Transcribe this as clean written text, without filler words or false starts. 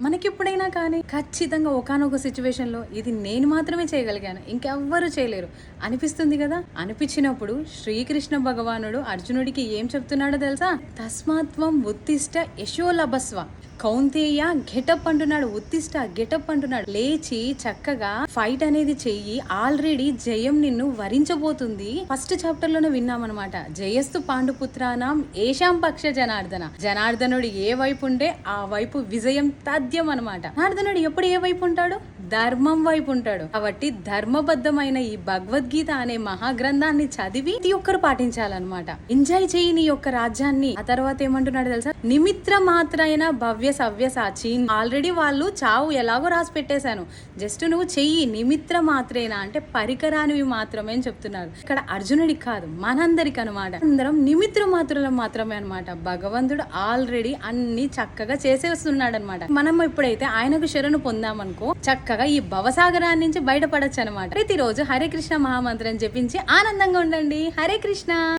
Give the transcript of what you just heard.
మనకెప్పుడైనా కానీ ఖచ్చితంగా ఒకానొక సిచ్యువేషన్ లో ఇది నేను మాత్రమే చేయగలిగాను, ఇంకెవ్వరూ చేయలేరు అనిపిస్తుంది కదా. అనిపించినప్పుడు శ్రీకృష్ణ భగవానుడు అర్జునుడికి ఏం చెప్తున్నాడో తెలుసా? తస్మాత్వం ఉత్తిష్ట యశో లభస్వ. కౌంతేయ గెటప్ అంటున్నాడు, ఉత్తిష్ట గెటప్ అంటున్నాడు. లేచి చక్కగా ఫైట్ అనేది చెయ్యి, ఆల్రెడీ జయం నిన్ను వరించబోతుంది. ఫస్ట్ చాప్టర్ లోనే విన్నామన్నమాట. జయస్తు పాండుపుత్రానాం ఏషాం పక్ష జనార్దన. జనార్దనుడు ఏ వైపు ఉంటే ఆ వైపు విజయం తథ్యం అనమాట. జనార్దనుడు ఎప్పుడు ఏ వైపు ఉంటాడు? ధర్మం వైపు ఉంటాడు. కాబట్టి ధర్మబద్ధమైన ఈ భగవద్గీత అనే మహాగ్రంథాన్ని చదివి ప్రతి ఒక్కరు పాటించాలన్నమాట. ఎంజాయ్ చేయి నీ యొక్క రాజ్యాన్ని. ఆ తర్వాత ఏమంటున్నాడు తెలుసా? నిమిత్ర మాత్రైన భవ్య సవ్య సాచి. ఆల్రెడీ వాళ్ళు చావు ఎలాగో రాసి పెట్టేశాను, జస్ట్ నువ్వు చెయ్యి. నిమిత్ర మాత్రేనా అంటే పరికరానివి మాత్రమే అని చెప్తున్నారు. ఇక్కడ అర్జునుడికి కాదు, మనందరికి అనమాట. అందరం నిమిత్ర మాత్రులం మాత్రమే అనమాట. భగవంతుడు ఆల్రెడీ అన్ని చక్కగా చేసేస్తున్నాడు అనమాట. మనం ఎప్పుడైతే ఆయనకు శరణు పొందామనుకో చక్కగా ఈ భవసాగరాన్ని నుంచి బయటపడచ్చు అనమాట. ప్రతిరోజు హరే కృష్ణ మహామంత్రం జపించి ఆనందంగా ఉండండి. హరే కృష్ణ.